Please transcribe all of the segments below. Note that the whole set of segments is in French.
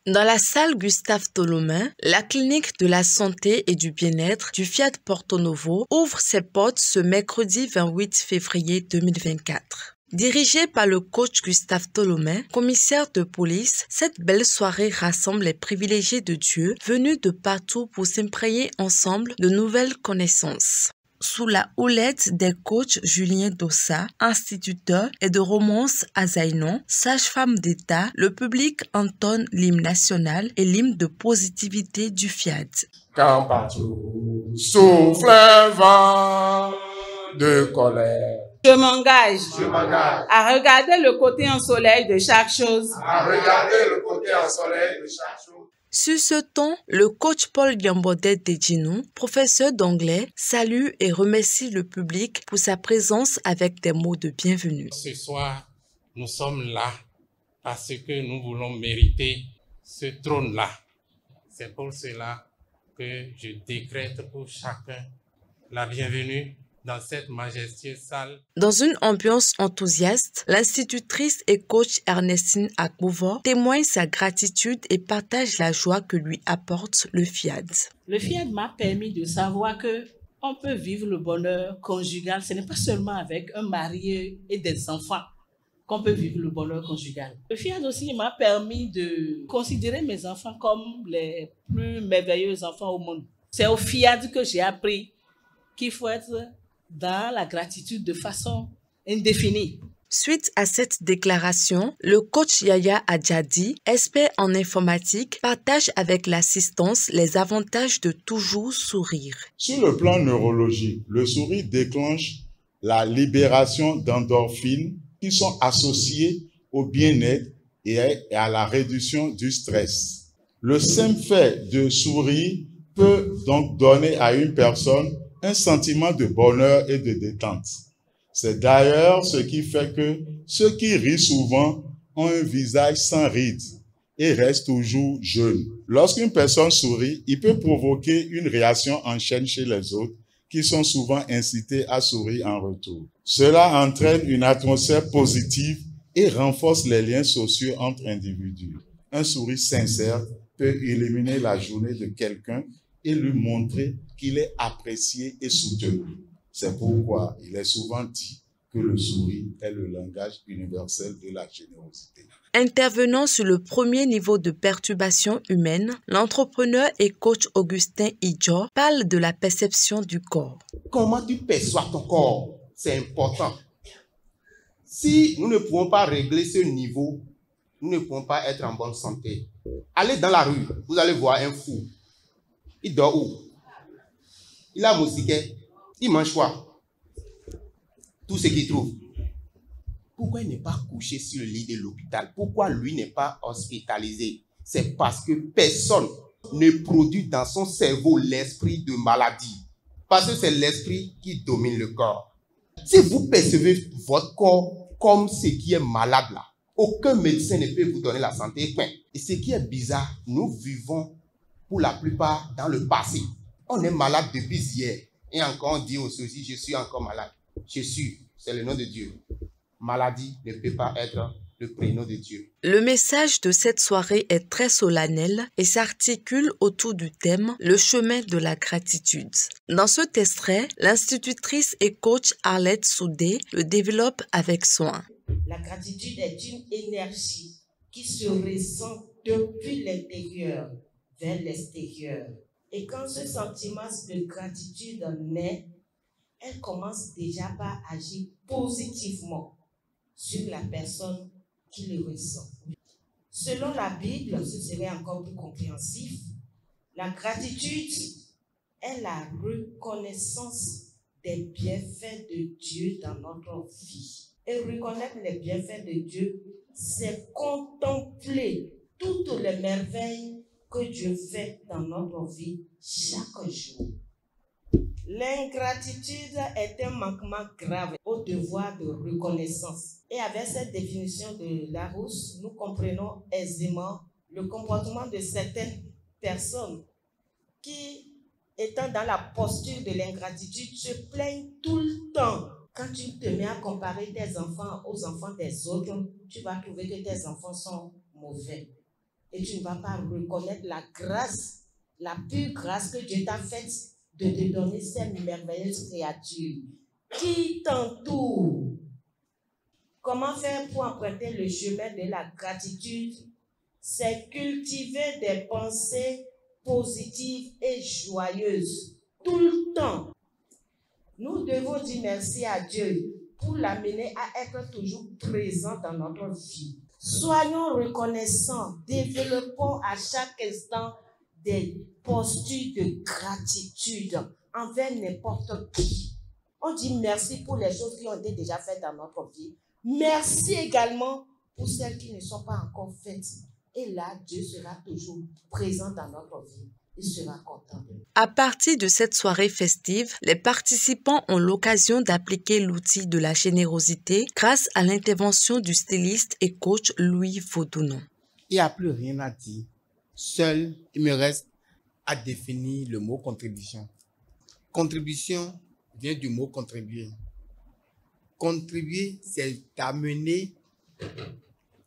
Dans la salle Gustave Tolomain, la clinique de la santé et du bien-être du Fiat Porto Novo ouvre ses portes ce mercredi 28 février 2024. Dirigée par le coach Gustave Tolomain, commissaire de police, cette belle soirée rassemble les privilégiés de Dieu venus de partout pour s'imprégner ensemble de nouvelles connaissances. Sous la houlette des coachs Julien Dossa, instituteur, et de Romance Azaïnon, sage-femme d'État, le public entonne l'hymne national et l'hymne de positivité du Fiat. Quand partout souffle un vent de colère, je m'engage à regarder le côté ensoleillé de chaque chose. Sur ce ton, le coach Paul Yambodet Dedjinou, professeur d'anglais, salue et remercie le public pour sa présence avec des mots de bienvenue. Ce soir, nous sommes là parce que nous voulons mériter ce trône-là. C'est pour cela que je décrète pour chacun la bienvenue dans cette majestueuse salle. Dans une ambiance enthousiaste, l'institutrice et coach Ernestine Akbouvo témoigne sa gratitude et partage la joie que lui apporte le Fiat. Le Fiat m'a permis de savoir que on peut vivre le bonheur conjugal. Ce n'est pas seulement avec un mari et des enfants qu'on peut vivre le bonheur conjugal. Le Fiat aussi m'a permis de considérer mes enfants comme les plus merveilleux enfants au monde. C'est au Fiat que j'ai appris qu'il faut être dans la gratitude de façon indéfinie. Suite à cette déclaration, le coach Yaya Adjadi, expert en informatique, partage avec l'assistance les avantages de toujours sourire. Sur le plan neurologique, le sourire déclenche la libération d'endorphines qui sont associées au bien-être et à la réduction du stress. Le simple fait de sourire peut donc donner à une personne un sentiment de bonheur et de détente. C'est d'ailleurs ce qui fait que ceux qui rient souvent ont un visage sans rides et restent toujours jeunes. Lorsqu'une personne sourit, il peut provoquer une réaction en chaîne chez les autres qui sont souvent incités à sourire en retour. Cela entraîne une atmosphère positive et renforce les liens sociaux entre individus. Un sourire sincère peut illuminer la journée de quelqu'un et lui montrer qu'il est apprécié et soutenu. C'est pourquoi il est souvent dit que le sourire est le langage universel de la générosité. Intervenant sur le premier niveau de perturbation humaine, l'entrepreneur et coach Augustin Idjo parle de la perception du corps. Comment tu perçois ton corps, c'est important. Si nous ne pouvons pas régler ce niveau, nous ne pouvons pas être en bonne santé. Allez dans la rue, vous allez voir un fou. Il dort où? Il a moustiqué. Il mange quoi? Tout ce qu'il trouve. Pourquoi il n'est pas couché sur le lit de l'hôpital? Pourquoi lui n'est pas hospitalisé? C'est parce que personne ne produit dans son cerveau l'esprit de maladie. Parce que c'est l'esprit qui domine le corps. Si vous percevez votre corps comme ce qui est malade là, aucun médecin ne peut vous donner la santé. Et ce qui est bizarre, nous vivons pour la plupart dans le passé. On est malade depuis hier. Et encore on dit aussi, je suis encore malade. Je suis, c'est le nom de Dieu. Maladie ne peut pas être le prénom de Dieu. Le message de cette soirée est très solennel et s'articule autour du thème « Le chemin de la gratitude ». Dans cet extrait, l'institutrice et coach Arlette Soudé le développe avec soin. La gratitude est une énergie qui se ressent depuis l'intérieur vers l'extérieur. Et quand ce sentiment de gratitude naît, elle commence déjà par agir positivement sur la personne qui le ressent. Selon la Bible, ce serait encore plus compréhensif, la gratitude est la reconnaissance des bienfaits de Dieu dans notre vie. Et reconnaître les bienfaits de Dieu, c'est contempler toutes les merveilles que Dieu fait dans notre vie chaque jour. L'ingratitude est un manquement grave au devoir de reconnaissance. Et avec cette définition de Larousse, nous comprenons aisément le comportement de certaines personnes qui, étant dans la posture de l'ingratitude, se plaignent tout le temps. Quand tu te mets à comparer tes enfants aux enfants des autres, tu vas trouver que tes enfants sont mauvais. et tu ne vas pas reconnaître la grâce, la pure grâce que Dieu t'a faite de te donner ces merveilleuses créatures qui t'entourent. Comment faire pour emprunter le chemin de la gratitude? C'est cultiver des pensées positives et joyeuses tout le temps. Nous devons dire merci à Dieu pour l'amener à être toujours présent dans notre vie. Soyons reconnaissants, développons à chaque instant des postures de gratitude envers n'importe qui. On dit merci pour les choses qui ont été déjà faites dans notre vie. Merci également pour celles qui ne sont pas encore faites. Et là, Dieu sera toujours présent dans notre vie. Il sera content de nous. À partir de cette soirée festive, les participants ont l'occasion d'appliquer l'outil de la générosité grâce à l'intervention du styliste et coach Louis Vaudounon. Il n'y a plus rien à dire. Seul, il me reste à définir le mot contribution. Contribution vient du mot contribuer. Contribuer, c'est d'amener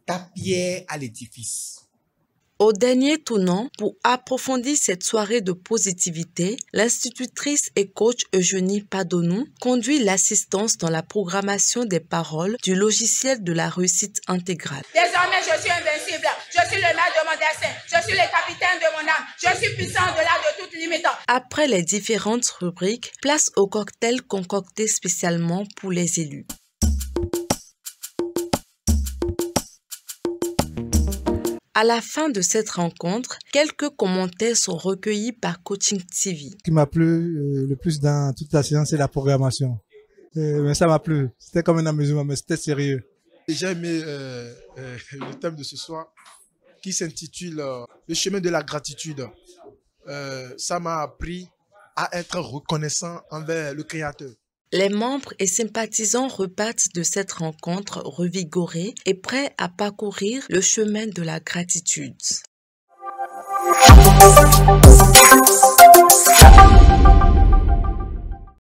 ta pierre à l'édifice. Au dernier tournant, pour approfondir cette soirée de positivité, l'institutrice et coach Eugénie Padonou conduit l'assistance dans la programmation des paroles du logiciel de la réussite intégrale. Désormais, je suis invincible. Je suis le maître de mon destin. Je suis le capitaine de mon âme. Je suis puissant au-delà de toute limite. Après les différentes rubriques, place au cocktail concocté spécialement pour les élus. À la fin de cette rencontre, quelques commentaires sont recueillis par Coaching TV. Ce qui m'a plu le plus dans toute la séance, c'est la programmation. Mais ça m'a plu. C'était comme un amusement, mais c'était sérieux. J'ai aimé le thème de ce soir qui s'intitule Le chemin de la gratitude. Ça m'a appris à être reconnaissant envers le Créateur. Les membres et sympathisants repartent de cette rencontre revigorés et prêts à parcourir le chemin de la gratitude.